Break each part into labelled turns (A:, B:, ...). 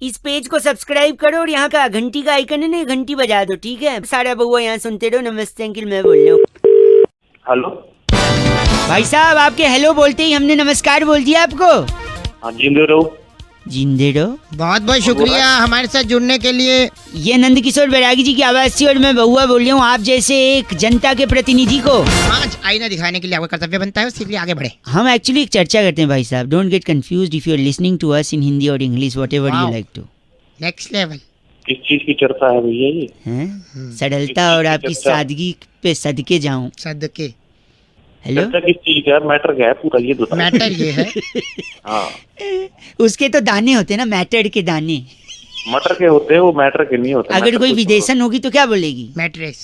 A: इस पेज को सब्सक्राइब करो और यहाँ का घंटी का आइकन है ना, घंटी बजा दो, ठीक है? सारा बउआ यहाँ सुनते रहो। नमस्ते अंकिल, मैं बोल रहा हूँ।
B: हेलो
A: भाई साहब, आपके हेलो बोलते ही हमने नमस्कार बोल दिया आपको।
B: हाँ जिंदे रहो।
A: जिंदे रहो।
C: बहुत बहुत शुक्रिया हमारे साथ जुड़ने के लिए।
A: ये नंद किशोर बैरागी जी की आवाज थी और मैं बउआ बोल रहा हूँ आप जैसे एक जनता के प्रतिनिधि को
C: आज आईना दिखाने के लिए आपका कर्तव्य बनता है, इसलिए आगे बढ़े।
A: हम एक्चुअली एक चर्चा करते हैं भाई साहब। Don't get confused if you are listening to us in Hindi और English, whatever you like to.
C: Next level.
B: किस चीज की चर्चा है भैया ये?
A: हैं? सरलता और आपकी सादगी पे सदके जाऊं।
C: सदके।
A: हेलो,
B: चर्चा किस चीज का है? मैटर क्या है पूरा ये बताओ।
C: मैटर ये है
B: हाँ
A: उसके तो दाने होते हैं ना, मैटर के दाने।
B: मटर के होते हैं वो, मैटर के नहीं होते।
A: अगर
B: मैटर
A: कोई
B: कुछ
A: विदेशन होगी तो क्या बोलेगी?
C: मैट्रेस।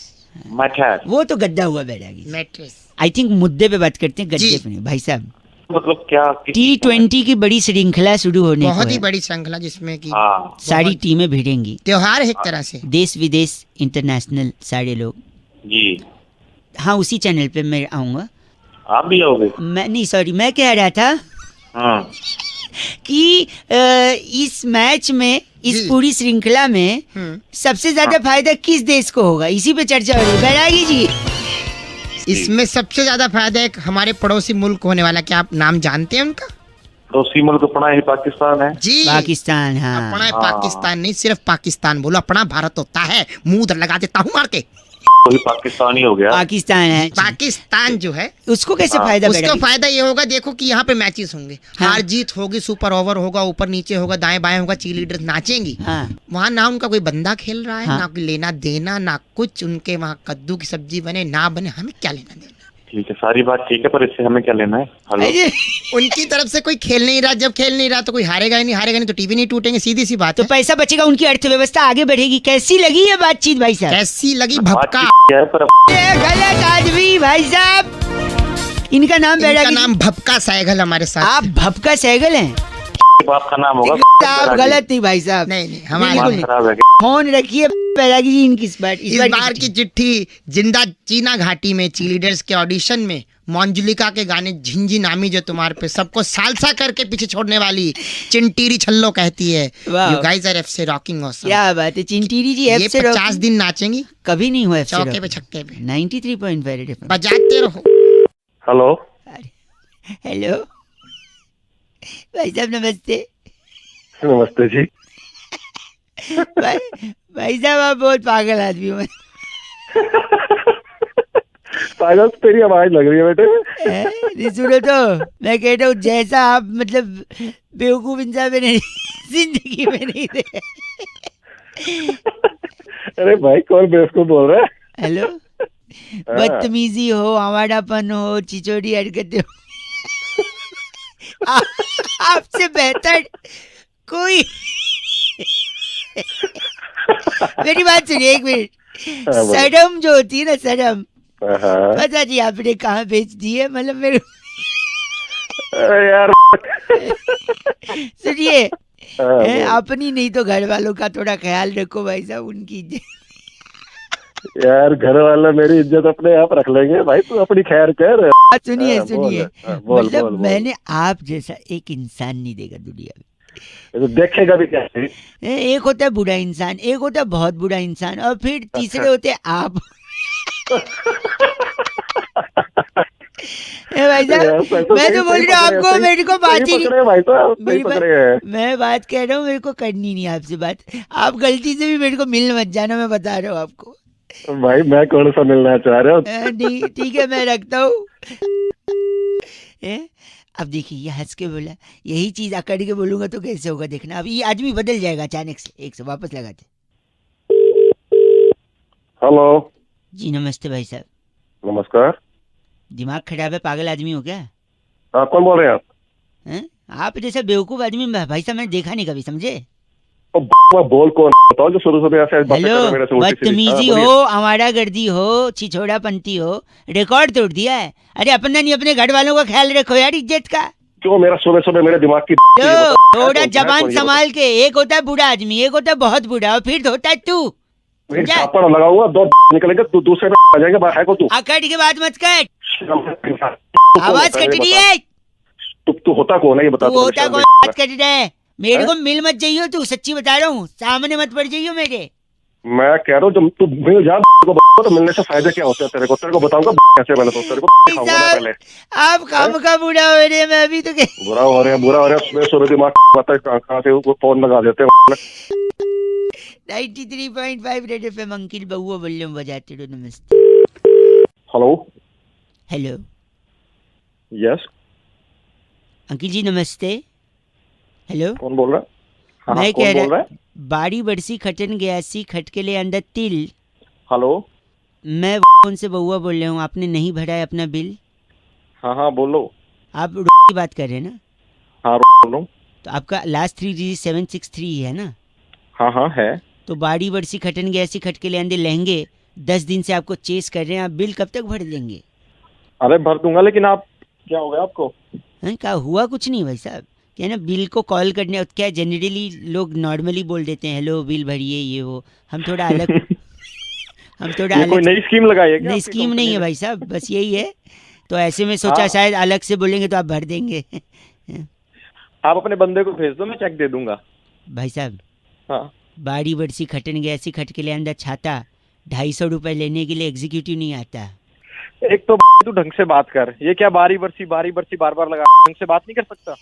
B: मैटर
A: वो तो गद्दा हुआ बैरागी।
C: मैट्रेस।
A: आई थिंक मुद्दे पे बात करते हैं, गद्दे
C: जी।
A: पे नहीं। भाई साहब,
B: मतलब क्या?
A: T20 की बड़ी श्रृंखला शुरू होने को
C: बहुत ही
A: है।
C: बड़ी श्रृंखला जिसमें कि
B: हाँ
A: सारी टीमें भिड़ेंगी,
C: त्योहार है एक तरह से।
A: देश विदेश इंटरनेशनल सारे लोग।
B: जी।
A: हाँ, उसी चैनल पे मैं आऊंगा।
B: आप भी आओगे?
A: मैं नहीं, सॉरी, मैं कह रहा था
B: हाँ
A: कि इस मैच में, इस
C: जी।
A: पूरी श्रृंखला में सबसे ज्यादा फायदा किस देश को होगा, इसी पे चर्चा हो रही है। बैरागी जी,
C: इसमें सबसे ज्यादा फायदा एक हमारे पड़ोसी मुल्क होने वाला, क्या आप नाम जानते हैं उनका?
B: तो उसी मुल्क अपना ही पाकिस्तान है।
C: जी
A: पाकिस्तान। हाँ,
C: अपना है पाकिस्तान, नहीं सिर्फ पाकिस्तान बोलो, अपना भारत होता है। मुंह उधर लगा देता हूँ मार के।
B: वही पाकिस्तान ही हो गया।
A: पाकिस्तान है।
C: पाकिस्तान जो है
A: उसको कैसे
B: हाँ,
A: फायदा?
C: उसका
A: बैरागी?
C: फायदा ये होगा, देखो कि यहाँ पे मैचेस होंगे,
A: हाँ।
C: हार जीत होगी, सुपर ओवर होगा, ऊपर नीचे होगा, दाएं बाएं होगा, चीयर लीडर्स नाचेंगी।
A: हाँ,
C: वहाँ ना उनका कोई बंदा खेल रहा है,
A: हाँ।
C: ना कोई लेना देना, ना कुछ। उनके वहाँ कद्दू की सब्जी बने ना बने, हमें क्या लेना देना।
B: ठीक है, सारी बात ठीक है, पर इससे हमें क्या लेना है? हेलो
A: अरे,
C: उनकी तरफ से कोई खेल नहीं रहा, जब खेल नहीं रहा तो कोई हारेगा ही नहीं, हारेगा नहीं तो टीवी नहीं टूटेंगे, सीधी सी बात
A: तो
C: है।
A: पैसा बचेगा, उनकी अर्थव्यवस्था आगे बढ़ेगी। कैसी लगी ये बातचीत भाई साहब?
C: कैसी लगी भपका?
B: बातचीत क्या है पर
A: ये गलत आदमी भाई साहब। इनका नाम
C: इनका
A: बैरागी।
C: नाम भपका सहगल हमारे साथ।
A: आप भपका सहगल हैं?
B: बाप का नाम होगा।
A: आप गलत नहीं भाई साहब।
C: नहीं नहीं,
A: बिल्कुल
C: हमारे
A: नहीं।
B: खराब है।
A: फोन रखिए बैरागी जी इनकी। इस
C: बार की चिट्ठी जिंदा चीना घाटी में चीलीडर्स के ऑडिशन में मंजुलिका के गाने झिंझी नामी जो तुम्हारे पे सबको सालसा करके पीछे छोड़ने वाली चिंटीरी छल्लो कहती है,
A: वाह।
C: यू गाइस आर एफसे रॉकिंग ऑसम।
A: क्या बात है, चिंटीरी जी
C: ये
A: एफ से
C: 50 दिन नाचेंगी
A: कभी नहीं हुआ।
C: चौके पे छक्के पे
A: 93.5 रेड एफएम।
C: बजाते रहो।
B: हेलो
A: हेलो भाई साहब, नमस्ते।
B: नमस्ते जी।
A: भाई साहब, आप बहुत पागल आदमी हो।
B: पागल तेरी आवाज लग रही है बेटे।
A: नहीं, सुनो तो, मैं कहता हूँ जैसा आप मतलब बेवकूफ इंसान मैंने जिंदगी में नहीं थे।
B: अरे भाई कौन बेवकूफ बोल रहा है?
A: हेलो, बदतमीजी हो, आवारापन हो, चिचोरी हरकतें हो, आपसे बेहतर कोई। मेरी बात सुनिए एक मिनट। शर्म जो होती है ना, शर्म, पता जी आपने कहाँ बेच दी है, मतलब मेरे।
B: अरे यार
A: सुनिए, अपनी नहीं तो घर वालों का थोड़ा ख्याल रखो भाई साहब, उनकी इज्जत।
B: यार घर वाला मेरी इज्जत अपने आप रख लेंगे भाई, तू अपनी खैर कर।
A: सुनिए सुनिए,
B: बोल,
A: मतलब
B: बोल, बोल।
A: मैंने आप जैसा एक इंसान नहीं देखा दुनिया में।
B: तो देखेगा भी कैसे?
A: एक होता है बुरा इंसान, एक होता है बहुत बुरा इंसान, और फिर तीसरे होते हैं आप। भाई साहब, मैं तो बोल रहा हूँ आपको, मेरे को बात ही नहीं।
B: भाई तो
A: मैं बात कह रहा हूँ, मेरे को करनी नहीं आपसे बात। आप गलती से भी मेरे को मिल मत जाना, मैं बता रहा हूँ आपको।
B: भाई मैं कौन सा मिलना चाह रहा हूँ?
A: नहीं, ठीक है, मैं रखता हूँ। अब देखिए, ये हंस के बोला, यही चीज अकड़ के बोलूंगा तो कैसे होगा, देखना। अब ये आदमी बदल जाएगा अचानक से। एक से वापस लगाते।
B: हेलो
A: जी नमस्ते भाई साहब।
B: नमस्कार।
A: दिमाग खराब है, पागल आदमी हो क्या?
B: हाँ कौन बोल रहे हैं आप?
A: हैं? आप जैसा बेवकूफ आदमी भाई साहब मैंने देखा नहीं कभी, समझे?
B: बोल कौन बताओ जो शुरू से ऐसे बातें कर रहे हो मेरे से
A: हेलो,
B: उल्टी सीधी।
A: बदतमीजी
B: हाँ, बोलिए।
A: हो, आवारागर्दी हो, छिछोड़ापंती हो, रिकॉर्ड तोड़ दिया है। अरे अपना नहीं, अपने घर वालों का ख्याल रखो यार, इज्जत का।
B: क्यों मेरा सुबह सुबह मेरे दिमाग की
A: तो थोड़ा जबान संभाल के। एक होता है बुरा आदमी, एक होता है बहुत बुरा, और फिर होता है तू।
B: छापड़ लगाऊंगा, दो निकलेंगे, तू दूसरे पे आ जाएंगे। है को तू
A: अकड़ के बाद मत कट, आवाज कट रही है।
B: तू होता कौन है ये बता।
A: तू होता कौन? बात कर रहा है, मेरे को मिल मत जाइयो तू, सच्ची बता रहा हूँ, सामने मत पड़ जाइयो मेरे।
B: मैं कह रहा हूँ जब तू मिल जा तो मिलने से फायदे क्या होते हैं तेरे को बताऊंगा कैसे। पहले तो तेरे को दिखाऊंगा मैं पहले।
A: आप काम का बुरा हो रहे हैं, मैं अभी तो
B: बुरा हो रहे हैं सुबह सुबह दिमाग पता है कहाँ से वो फोन लगा देते हैं।
A: 93.5 रेड एफएम अंकिल बउआ बोल बजाते रहो। नमस्ते।
B: हेलो।
A: हेलो
B: यस
A: अंकिल जी नमस्ते। हेलो
B: कौन बोल रहा है?
A: मैं
B: कौन
A: कह
B: बोल रहा
A: रहा
B: है?
A: बाड़ी बरसी खटन गयासी खटके ले अंदर तिल।
B: हेलो
A: मैं उनसे बउआ बोल रहा हूँ, आपने नहीं भरा है अपना बिल।
B: हाँ बोलो।
A: आप की बात कर रहे हैं ना?
B: हाँ बोलो।
A: तो आपका लास्ट 3 डिजिट 763 है ना?
B: हाँ है।
A: तो बाड़ी बरसी खटन गयासी खटके ले अंदर लहंगे 10 दिन से आपको चेस कर रहे हैं, आप बिल कब तक भर देंगे?
B: अरे भर दूंगा, लेकिन आप क्या हो गया आपको?
A: क्या हुआ? कुछ नहीं भाई साहब, क्या ना बिल को कॉल करने, क्या जनरली लोग नॉर्मली बोल देते हैं हेलो बिल भरिए ये वो, हम थोड़ा अलग हम थोड़ा
B: ये
A: अलग।
B: कोई नई स्कीम लगाई है क्या?
A: नई स्कीम नहीं है भाई साहब, बस यही है। तो ऐसे में सोचा शायद अलग से बोलेंगे तो आप भर देंगे।
B: आप अपने बंदे को भेज दो, मैं चेक दे दूंगा।
A: भाई साहब
B: हाँ
A: बाड़ी बरसी खटन गया ऐसी खट के ले अंदर छाता 250 रुपए लेने के लिए एग्जीक्यूटिव नहीं आता।
B: एक तो तू ढंग से बात कर, ये क्या बारी बरसी बार बार लगा, ढंग से बात नहीं कर सकता?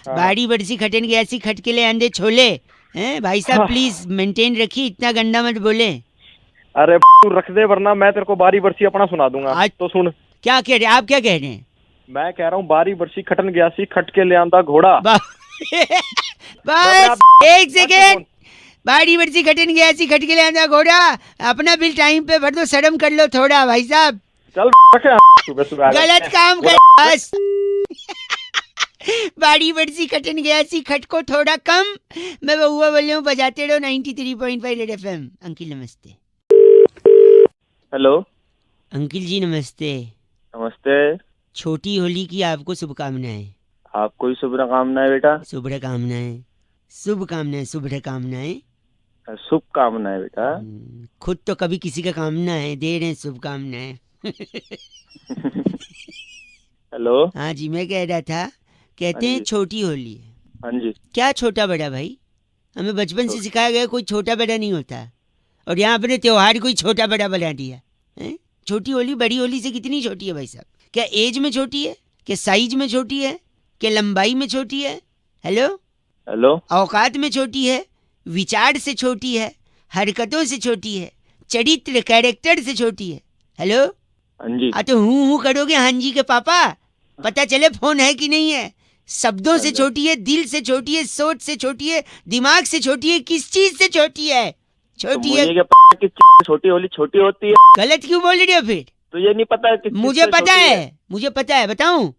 A: बाड़ी बरसी खटन गया ऐसी खट के ले अंदर छोले हैं भाई साहब, प्लीज मेंटेन रखिए, इतना गंदा मत बोले।
B: अरे तू रख दे वरना मैं तेरे को बारी बरसी अपना सुना दूंगा।
A: आज
B: तो सुन।
A: क्या कह रहे हैं आप? क्या कह रहे हैं?
B: मैं कह रहा हूँ बारी बरसी खटन गया सी खट के ले आंदा घोड़ा।
A: बस एक सेकेंड। बाड़ी बरसी खटन गया ऐसी खट के ले आंदा घोड़ा, अपना बिल टाइम पे भर दो, शर्म कर लो थोड़ा भाई साहब।
B: चल सुबह
A: गलत काम कर बस। बाड़ी बरसी खटन गया सी खट को थोड़ा कम। मैं बउआ बोल रहा हूँ, बजाते रहो 93.5 रेड एफएम। अंकिल नमस्ते।
B: हेलो
A: अंकिल जी नमस्ते।
B: नमस्ते।
A: छोटी होली की आपको शुभकामनाएं।
B: आपको ही शुभकामनाएं बेटा।
A: शुभकामनाएं शुभकामनाएं शुभकामनाएं
B: शुभकामनाएं बेटा।
A: खुद तो कभी किसी का कामना है, दे रहे हैं शुभकामनाएं।
B: हेलो।
A: हाँ जी मैं कह रहा था, कहते हैं छोटी होली है।
B: हाँ जी।
A: क्या छोटा बड़ा भाई? हमें बचपन से सिखाया गया कोई छोटा बड़ा नहीं होता, और यहाँ अपने त्योहार को ही छोटा बड़ा बना दिया है। छोटी होली बड़ी होली से कितनी छोटी है भाई साहब? क्या एज में छोटी है? क्या साइज में छोटी है? क्या लंबाई में छोटी है? Hello
B: hello.
A: औकात में छोटी है? विचार से छोटी है? हरकतों से छोटी है? चरित्र कैरेक्टर से छोटी है? हेलो।
B: हाँ जी।
A: तो हूँ करोगे हाँ जी के पापा, पता चले फोन है कि नहीं है। शब्दों से छोटी है, दिल से छोटी है, सोच से छोटी है, दिमाग से छोटी है, किस चीज से छोटी है? छोटी है।
B: छोटी होली छोटी होती है।
A: गलत क्यों बोल रहे हो फिर?
B: तो ये नहीं पता है?
A: मुझे पता है, मुझे पता है, बताऊं?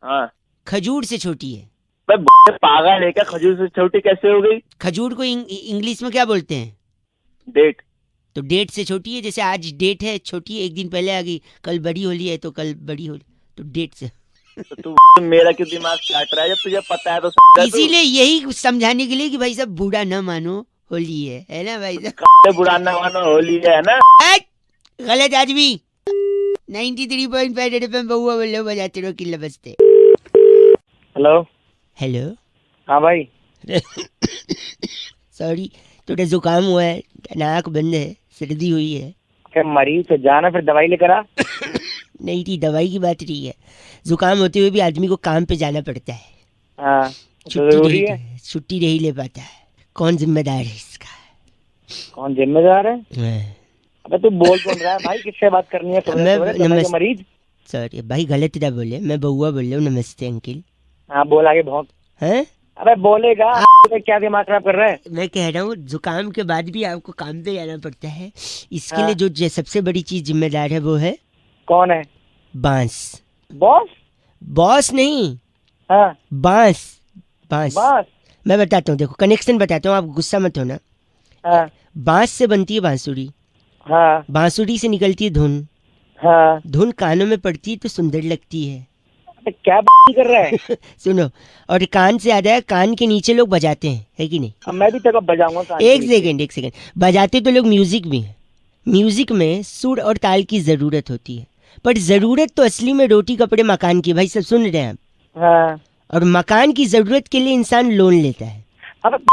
B: हाँ।
A: खजूर से छोटी है।
B: पागल है क्या? खजूर से छोटी कैसे हो गई?
A: खजूर को इंग्लिश में क्या बोलते हैं?
B: डेट।
A: तो डेट से छोटी है, जैसे आज डेट है छोटी है, एक दिन पहले आ गई, कल बड़ी होली है तो कल बड़ी होली, तो डेट से।
B: तो तू मेरा क्यों दिमाग काट रहा है जब तुझे पता है तो?
A: इसीलिए यही समझाने के लिए कि भाई साहब बुरा न मानो, होली है ना भाई साहब?
B: बुरा न मानो, होली है ना।
A: गलत आदमी। 93.5 रेड एफएम बउआ बोल रहे हो, बजाते रहो किल्ला बजते।
B: हेलो।
A: हेलो।
B: हाँ भाई।
A: सॉरी थोड़ा जुकाम हुआ है, नाक बंद है, सर्दी हुई है।
B: क्या मरीज तो जाना फिर दवाई लेकर आ।
A: नहीं थी, दवाई की बात नहीं है, जुकाम होते हुए भी आदमी को काम पे जाना पड़ता है।
B: हाँ,
A: छुट्टी नहीं ले पाता है। कौन जिम्मेदार है इसका?
B: कौन जिम्मेदार है? अबे तू बोल कौन रहा है भाई? किससे बात करनी है?
A: मैं
B: मरीज।
A: सॉरी भाई गलत ना बोले, मैं बउआ बोल रहा हूँ। नमस्ते अंकिल।
B: हाँ बोल आगे बहुत
A: है।
B: अबे बोलेगा। क्या दिमाग खराब कर रहा है?
A: मैं कह रहा हूँ जुकाम के बाद भी आपको काम पे जाना पड़ता है, इसके लिए जो सबसे बड़ी चीज जिम्मेदार है वो है।
B: कौन है?
A: बांस।
B: बॉस?
A: बॉस नहीं,
B: हाँ
A: बांस। बांस।
B: बांस।
A: मैं बताता हूँ, देखो कनेक्शन बताता हूँ, आप गुस्सा मत होना।
B: हाँ।
A: बांस से बनती है बांसुरी।
B: हाँ।
A: बांसुरी से निकलती है धुन।
B: हाँ।
A: धुन कानों में पड़ती है तो सुंदर लगती है।
B: क्या कर रहा है?
A: सुनो, और कान से आता है, कान के नीचे लोग बजाते हैं, है कि नहीं?
B: मैं भी तेरे को बजाऊंगा।
A: एक सेकेंड, बजाते तो लोग म्यूजिक भी हैं। म्यूजिक में सुर और ताल की जरूरत होती है, पर जरूरत तो असली में रोटी कपड़े मकान की। भाई सब सुन रहे हैं आप?
B: हाँ।
A: और मकान की जरूरत के लिए इंसान लोन लेता है।
D: अब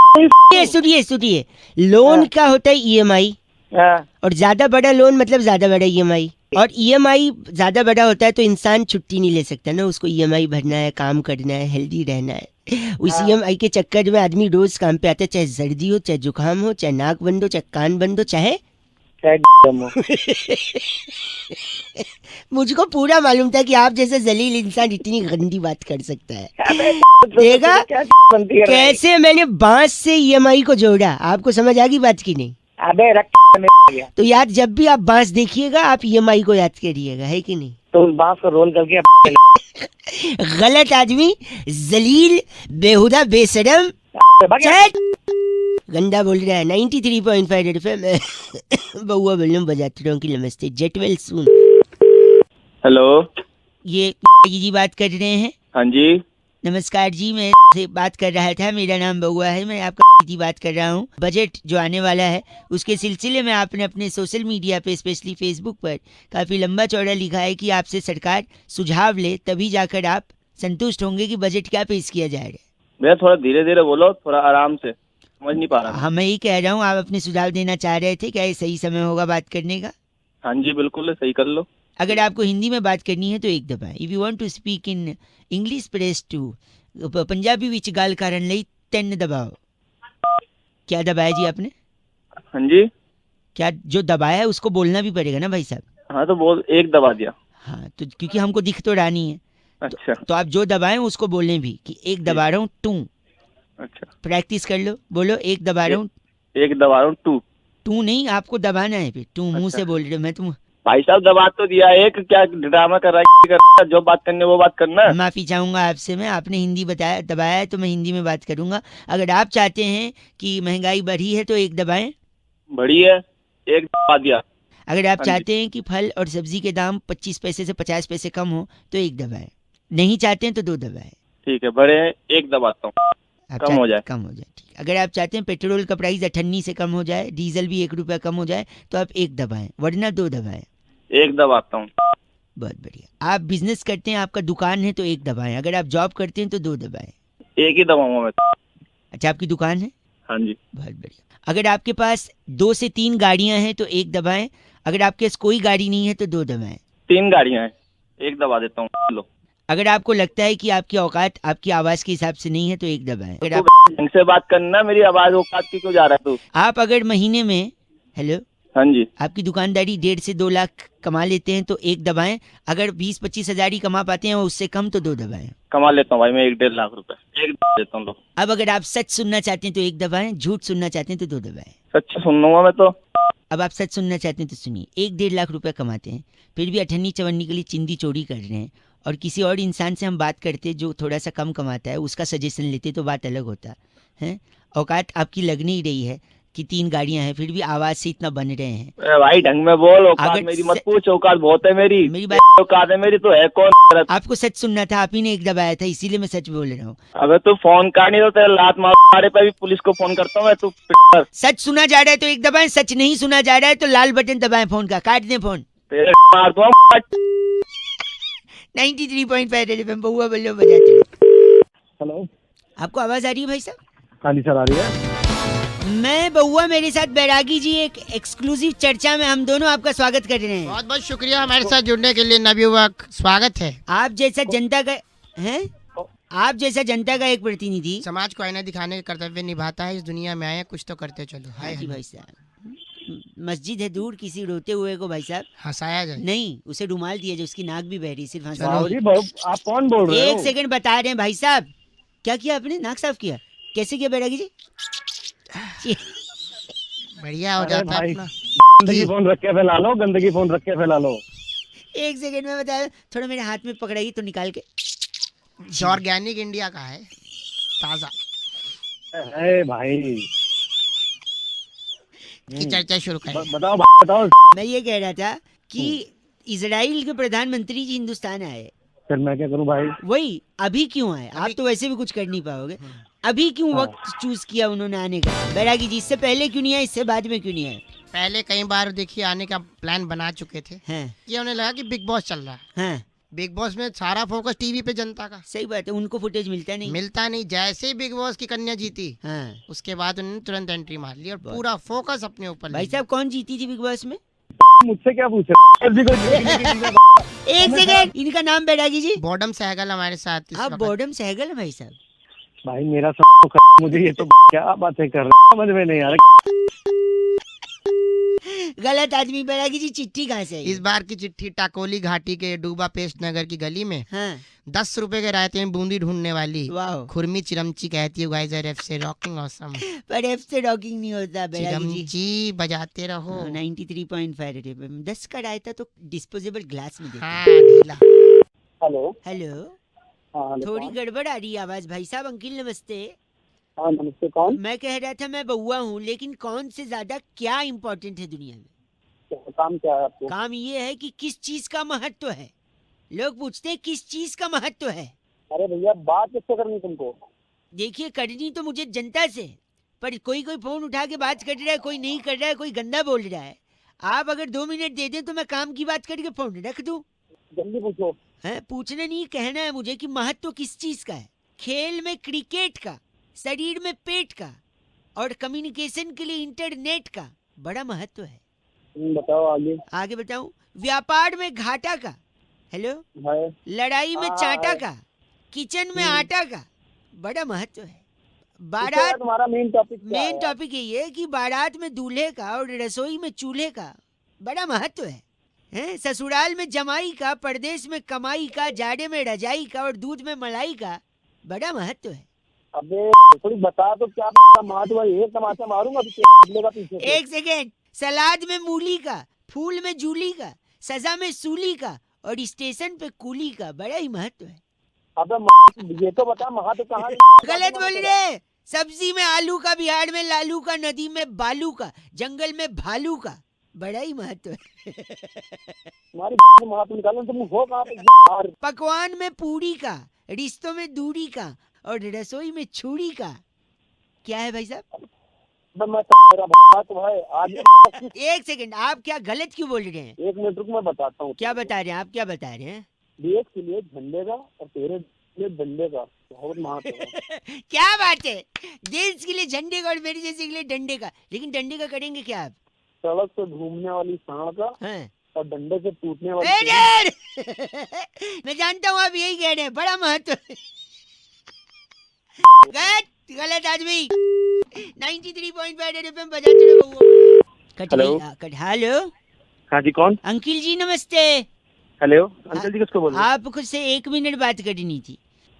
A: सुनिए लोन का होता है ईएमआई,
D: हाँ,
A: और ज्यादा बड़ा लोन मतलब ज्यादा बड़ा ईएमआई, और ईएमआई ज्यादा बड़ा होता है तो इंसान छुट्टी नहीं ले सकता ना, उसको ईएमआई भरना है, काम करना है, हेल्दी रहना है। उस ईएमआई के चक्कर में आदमी रोज काम पे आता है, चाहे सर्दी हो, चाहे जुकाम हो, चाहे नाक बंद हो, चाहे कान बंद हो, चाहे मुझको पूरा मालूम था कि आप जैसे जलील इंसान इतनी गंदी बात कर सकता है। देखा
D: क्या बनती है?
A: कैसे मैंने बांस से ईएमआई को जोड़ा, आपको समझ आ गई बात की नहीं?
D: अबे रख
A: तो यार जब भी आप बांस देखिएगा आप ईएमआई को याद करिएगा, है कि नहीं?
D: तो उस बांस को रोल करके
A: गलत आदमी, जलील, बेहुदा, बेशरम, चैट, गंदा बोल रहा है। 93.5 एफएम बउआ बल्लम बजाते रहो की नमस्ते, जेट वेल सून।
E: हेलो,
A: ये जी बात कर रहे हैं?
E: हाँ जी।
A: नमस्कार जी, मैं से बात कर रहा था, मेरा नाम बउआ है, मैं आपका जी बात कर रहा हूँ। बजट जो आने वाला है उसके सिलसिले में आपने अपने सोशल मीडिया पे, स्पेशली फेसबुक पर काफ़ी लंबा चौड़ा लिखा है कि आपसे सरकार सुझाव ले तभी जाकर आप संतुष्ट होंगे कि बजट क्या पेश किया जाएगा।
E: भैया थोड़ा धीरे धीरे बोलो, थोड़ा आराम से, समझ नहीं पा रहा।
A: हाँ मैं ही कह रहा हूँ, आप अपने सुझाव देना चाह रहे थे, क्या ये सही समय होगा बात करने का?
E: हाँ जी बिल्कुल, सही कर लो।
A: अगर आपको हिंदी में बात करनी है तो एक दबाएं। If you want to speak in English press 2, Punjabi विच गाल करन लई 3 दबाओ। क्या दबाया जी आपने?
E: हाँ जी।
A: क्या जो दबाया है उसको बोलना भी पड़ेगा ना भाई साहब?
E: हाँ तो बोल, एक दबा दिया।
A: हाँ तो क्योंकि हमको दिख तो रहा नहीं है।
E: अच्छा।
A: तो आप जो दबाएं उसको बोलें भी कि एक दबा रहा हूँ टू।
E: अच्छा,
A: प्रैक्टिस कर लो, बोलो एक दबा रहा हूँ।
E: एक दबा रहा हूँ टू।
A: टू नहीं, आपको दबाना है फिर टू। मुंह
E: अच्छा।
A: से बोल रहे हो, मैं तुम
E: भाई साहब दबा तो दिया, एक क्या ड्रामा कर रहा है? जो बात करनी है वो बात करना।
A: माफी चाहूंगा आपसे, मैं आपने हिंदी बताया दबाया है तो मैं हिंदी में बात करूंगा। अगर आप चाहते हैं कि महंगाई बढ़ी है तो एक दबाएं।
E: बड़ी है, एक दबा दिया।
A: अगर आप
E: हाँ
A: चाहते हैं कि फल और सब्जी के दाम 25 पैसे से 50 पैसे कम हो तो एक दबाएं। नहीं चाहते हैं तो 2 दबाएं।
E: ठीक है, बड़े हैं, एक दबाता हूँ,
A: आप
E: कम हो जाए।
A: कम हो जाए, ठीक। अगर आप चाहते हैं पेट्रोल का प्राइस 98 से कम हो जाए, डीजल भी 1 रुपया कम हो जाए तो आप एक दबाएं, वरना 2 दबाएं।
E: एक दबाता हूँ।
A: बहुत बढ़िया। आप बिजनेस करते हैं, आपका दुकान है तो एक दबाएं। अगर आप जॉब करते हैं तो 2 दबाएं।
E: एक ही दबाऊंगा मैं तो।
A: अच्छा, आपकी दुकान है?
E: हाँ जी।
A: बहुत बढ़िया। अगर आपके पास 2 से 3 गाड़ियां हैं तो एक दबाएं। अगर आपके पास कोई गाड़ी नहीं है तो 2 दबाएं।
E: 3 गाड़ियाँ हैं, एक दबा देता हूँ। लो।
A: अगर आपको लगता है कि आपकी औकात आपकी आवाज के हिसाब से नहीं है तो एक दबाएं। अगर आप
E: ढंग से बात करना, मेरी आवाज औकात की क्यों जा रहा है तू?
A: आप अगर महीने में, हेलो,
E: हाँ जी।
A: आपकी दुकानदारी 1.5 से 2 लाख कमा लेते हैं तो एक दबाएं। अगर 20-25 हजार ही कमा पाते हैं और उससे कम तो 2 दबाएं।
E: कमा लेता हूँ भाई मैं 1-1.5 लाख रुपए, एक दबा देता हूँ। लो।
A: अब अगर आप सच सुनना चाहते हैं तो एक दबाएं, झूठ सुनना चाहते हैं तो 2 दबाएं।
E: सच सुन लूंगा मैं तो।
A: अब आप सच सुनना चाहते हैं तो सुनिए, 1-1.5 लाख रुपए कमाते हैं, फिर भी अठन्नी चवन्नी के लिए चिंदी चोरी कर रहे हैं, और किसी और इंसान से हम बात करते जो थोड़ा सा कम कमाता है उसका सजेशन लेते तो बात अलग होता है। औकात आपकी लग नहीं रही है कि 3 गाड़ियां हैं, फिर भी आवाज से इतना बन रहे हैं।
E: ए भाई ढंग में बोल, औकात
A: अगर
E: मेरी मत पूछ, औकात बहुत है मेरी।
A: मेरी बात-
E: औकात है मेरी तो है कौन?
A: आपको सच सुनना था, आप ही ने एक दबाया था, इसीलिए मैं सच बोल रहा हूँ।
E: अगर तू फोन का नहीं तो तेरे लात मारे पे भी पुलिस को फोन करता हूँ मैं, तू पिटर।
A: सच सुना जा रहा है तो एक दबाएं, सच नहीं सुना जा रहा है तो लाल बटन दबाएं फोन का, काट दें फोन।
E: तेरे मार दूंगा।
A: 93.5 एफएम बउआ बल्लो बजाते रहो।
B: हेलो।
A: आपको आवाज आ रही है भाई साहब?
B: हाँ जी सर, आ रही है।
A: मैं बउआ, मेरे साथ बैरागी जी, एक एक्सक्लूसिव चर्चा में हम दोनों आपका स्वागत कर रहे हैं।
C: बहुत बहुत शुक्रिया हमारे साथ जुड़ने के लिए नवयुवक, स्वागत है।
A: आप जैसा जनता का है, आप जैसा जनता का एक प्रतिनिधि
C: समाज को आईना दिखाने का कर्तव्य निभाता है, इस दुनिया में आए कुछ तो करते चलो। हाय
A: जी भाई साहब, मस्जिद है दूर, किसी रोते हुए को भाई साहब
C: हंसाया जाए।
A: नहीं, उसे रुमाल दिया जो उसकी नाक भी बह रही, सिर्फ हंसा।
B: बाबू जी, आप कौन बोल रहे हो?
A: एक सेकंड बता रहे हैं भाई साहब। क्या किया आपने? नाक साफ किया? कैसे किया बैरागी जी?
C: बढ़िया हो
B: अरे
C: जाता है
B: भाई,
C: अपना।
B: गंदगी फोन रख के फैला लो, गंदगी फोन रख के फैला लो।
A: एक सेकंड में बताया, थोड़ा मेरे हाथ में पकड़ाइए तो निकाल के।
C: ऑर्गेनिक इंडिया का है, ताजा।
B: अरे भाई,
C: की चर्चा शुरू करें।
B: बताओ बताओ।
A: मैं ये कह रहा था कि इजराइल के प्रधानमंत्री जी हिंदुस्तान आए,
B: फिर मैं क्या करूं भाई?
A: वही अभी क्यों आए? आप तो वैसे भी कुछ कर नहीं पाओगे, अभी क्यों वक्त चूज किया उन्होंने आने का? बैरागी जी, इससे पहले क्यों नहीं आए, इससे बाद में क्यों नहीं आए?
C: पहले कई बार देखिए आने का प्लान बना चुके थे,
A: हैं
C: ये उन्हें लगा कि बिग बॉस चल रहा है,
A: हैं
C: बिग बॉस में सारा फोकस टीवी पे जनता का,
A: सही बात है, उनको फुटेज मिलता नहीं।
C: मिलता नहीं। जैसे ही बिग बॉस की कन्या जीती,
A: हाँ
C: उसके बाद उन्होंने तुरंत एंट्री मार ली और पूरा फोकस अपने ऊपर ले
A: भाई
C: लिया।
A: साहब, कौन जीती थी बिग बॉस में?
B: मुझसे क्या पूछे
A: एक सेकेंड, इनका नाम बैरागी जी।
C: बॉडम सहगल हमारे साथ इस
A: आप
C: वक्त।
A: बॉडम सहगल है भाई साहब?
B: भाई मेरा सब मुझे ये तो क्या बातें कर रहा है, समझ में नहीं आ रहा।
A: गलत आदमी। बैरागी जी, चिट्ठी कहाँ से आई?
C: इस बार की चिट्ठी टाकोली घाटी के डूबा पेस्ट नगर की गली में
A: हाँ
C: 10 रुपए के रायते में बूंदी ढूंढने वाली
A: वाह,
C: खुरमी चिरमची कहती है गाइस आर एफ से रॉकिंग ऑसम।
A: पर एफ से रॉकिंग नहीं होता बैरागी जी।
C: चिरमची बजाते रहो।
A: 93.5 FM 10 का रायता तो डिस्पोजेबल ग्लास में देते हैं।
C: हाँ ढीला।
D: हेलो।
A: हेलो,
D: हाँ हेलो,
A: थोड़ी
D: कौन?
A: गड़बड़ आ रही है आवाज भाई साहब। अंकिल नमस्ते।
D: हाँ नमस्ते, कौन?
A: मैं कह रहा था मैं बउआ हूँ, लेकिन कौन से ज्यादा क्या इम्पोर्टेंट है दुनिया में?
D: काम क्या है आपको?
A: काम ये है कि किस चीज का महत्व है। लोग पूछते हैं किस चीज का महत्व है।
D: अरे भैया, बात किससे करनी तुमको?
A: देखिए, करनी तो मुझे जनता से, पर कोई फोन उठा के बात कर रहा है, कोई नहीं कर रहा है, कोई गंदा बोल रहा है। आप अगर 2 मिनट दे दें तो मैं काम की बात करके फोन रख दूं।
D: जल्दी पूछो।
A: है पूछना नहीं, कहना है मुझे कि महत्व किस चीज का है। खेल में क्रिकेट का, शरीर में पेट का, और कम्युनिकेशन के लिए इंटरनेट का बड़ा महत्व है।
D: बताओ आगे।
A: आगे बताऊं? व्यापार में घाटा का, हेलो,
D: है।
A: लड़ाई में
D: हाँ,
A: चाटा
D: है।
A: का, किचन में आटा का बड़ा महत्व है।
D: इसका
A: बारात,
D: तुम्हारा मेन टॉपिक क्या है
A: मेन
D: यार?
A: टॉपिक यही है कि बारात में दूल्हे का और रसोई में चूल्हे का बड़ा महत्व है। हैं? ससुराल में जमाई का, परदेश में कमाई का, जाड़े में रजाई का और दूध में मलाई का बड़ा महत्व है।
D: अबे थोड़ी बता तो क्या महत्व है। एक तमाचा मारूंगा पीछे से।
A: एक सेकेंड, सलाद में मूली का, फूल में जूली का, सजा में सूली का और स्टेशन पे कूली का बड़ा ही महत्व है।
D: अबे ये तो बता महत्व कहाँ?
A: गलत बोल रहे। सब्जी में आलू का, बिहार में लालू का, नदी में बालू का, जंगल में भालू का बड़ा ही महत्व है।
D: तुम्हारी महत्व निकालो, तुम हो कहाँ पे यार?
A: पकवान में पूरी का, रिश्तों में दूरी का और रसोई में छुरी का क्या है भाई साहब?
D: मेरा महत्व है आज।
A: एक सेकंड, आप क्या गलत क्यों बोल रहे हैं?
D: 1 मिनट रुक, मैं बताता हूँ।
A: क्या बता रहे हैं आप? क्या बता रहे हैं?
D: देश के लिए झंडे का और तेरे लिए डंडे का बहुत महत्व है।
A: क्या बात है? देश के लिए झंडे का और मेरे जैसे के लिए डंडे का। लेकिन डंडे का करेंगे क्या आप?
D: सड़क से घूमने वाली सांड का
A: हैं?
D: और डंडे से टूटने वाली
A: ए डर! मैं जानता हूँ आप यही कह रहे हैं, बड़ा महत्व है। गलत आदमी। 93.5 FM बजाते रहो बउआ। Cut
B: hello.
A: गई, कट। हेलो
B: हाँ जी, कौन?
A: अंकिल जी नमस्ते।
B: हेलो अंकल जी, किसको बोल रहे हैं?
A: आपको से 1 मिनट बात करनी थी।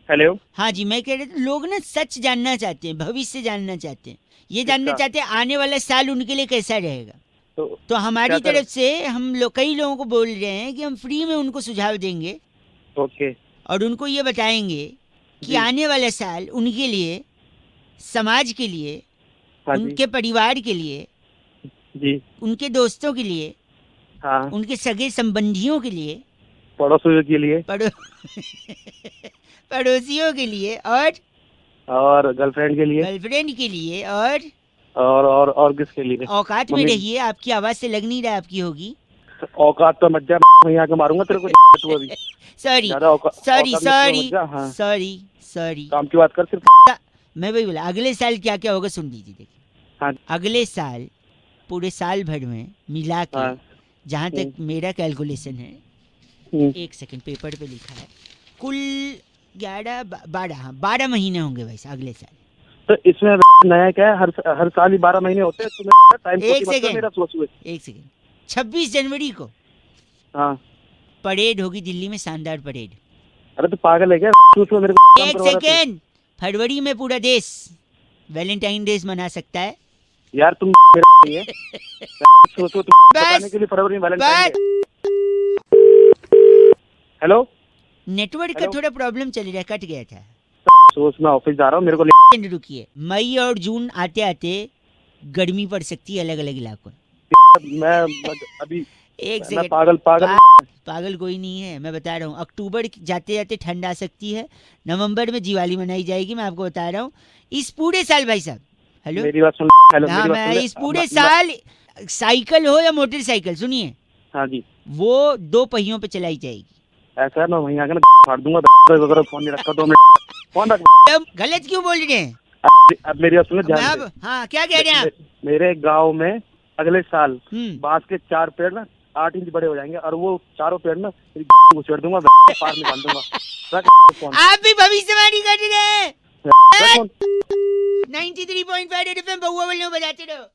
B: हेलो।
A: हाँ जी, मैं कह रहा था लोग ना सच जानना चाहते हैं, भविष्य जानना चाहते हैं, ये जानना
B: अच्छा।
A: चाहते हैं आने वाला साल उनके लिए कैसा रहेगा।
B: तो
A: तो हमारी
B: क्या करें?
A: तरफ से हम लोग कई लोगों को बोल रहे हैं कि हम फ्री में उनको सुझाव देंगे
B: ओके।
A: और उनको ये बताएंगे कि
B: जी।
A: आने वाला साल उनके लिए, समाज के लिए,
B: हाँ जी।
A: उनके परिवार के लिए,
B: जी।
A: उनके दोस्तों के लिए,
B: हाँ।
A: उनके सगे संबंधियों के लिए,
B: पड़ोसियों के लिए
A: पड़ोसियों के लिए
B: और गर्लफ्रेंड के लिए
A: गर्लफ्रेंड के लिए और
B: और किसके लिए?
A: औकात में
B: मम्मी-
A: रहिए। आपकी आवाज से लग नहीं रहा आपकी होगी।
B: औकात तो मत जा, मैं यहाँ के मारूंगा तेरे को। तू अभी
A: सॉरी
B: ज्यादा
A: सॉरी
B: औकात में
A: सॉरी
B: मत जा। हाँ।
A: Sorry sorry.
B: काम की बात कर सिर्फ।
A: मैं वही बोला, अगले साल क्या क्या होगा सुन लीजिए। देखिए,
B: हाँ।
A: अगले साल पूरे साल भर में मिला के,
B: हाँ।
A: जहाँ तक मेरा कैलकुलेशन है, 1 सेकंड पेपर पे लिखा है, कुल 12 महीने होंगे वैसे अगले साल।
B: तो इसमें नया क्या है? हर साल ही 12 महीने होते हैं। तुम्हें टाइम
A: एक सेकंड।
B: मेरा सोच हुए।
A: 1 सेकंड, 26 जनवरी को
B: हाँ।
A: परेड होगी दिल्ली में, शानदार परेड।
B: अरे तो पागल है क्या? सोच मेरे को काम
A: 1
B: करवा रहा है
A: सेकंड, फरवरी में पूरा देश वैलेंटाइन डे मना सकता है।
B: तू। यार तुम मेरा नहीं है। सोचो तुम बताने के लिए फरवरी में वैलेंटाइन डे। हेलो।
A: नेटवर्क का
B: हेलो?
A: थोड़ा प्रॉब्लम चल रहा है, कट गया था।
B: सोच मैं ऑफिस जा रहा हूँ, मेरे को
A: रुकिए, मई और जून आते आते गर्मी पड़ सकती है अलग अलग इलाकों में।
B: मैं अभी
A: 1
B: मैं
A: सेकंड,
B: पागल
A: पागल कोई नहीं है, मैं बता रहा हूँ। अक्टूबर जाते जाते ठंड आ सकती है, नवंबर में दिवाली मनाई जाएगी, मैं आपको बता रहा हूँ। इस पूरे साल भाई साहब, हेलो,
B: मेरी बात सुन। हेलो,
A: हाँ,
B: मेरी बात
A: मैं
B: सुन ले।
A: इस पूरे साल साइकिल हो या मोटरसाइकिल, सुनिए,
B: हाँ जी।
A: वो 2 पहियों पे चलाई जाएगी।
B: ऐसा है मैं वहीं आके ना फाड़ दूंगा वगैरह। फोन नहीं रखा 2 मिनट फोन रख।
A: अब गलत क्यों बोल रहे हैं?
B: अब मेरी बात सुनो ध्यान से।
A: अब हाँ क्या कह रहे हैं आप?
B: मेरे गांव में अगले साल
A: हम्म।
B: बांस के 4 पेड़ ना 8 इंच बड़े हो जाएंगे और वो चारों पेड़ ना तेरी घुसेड़ दूंगा पार निकाल दूंगा। रख फोन।
A: आप भी भविष्यवाणी कर रहे हैं।
B: रख फोन।
A: 93.5 रेड एफएम बहुआ बजाते रहो।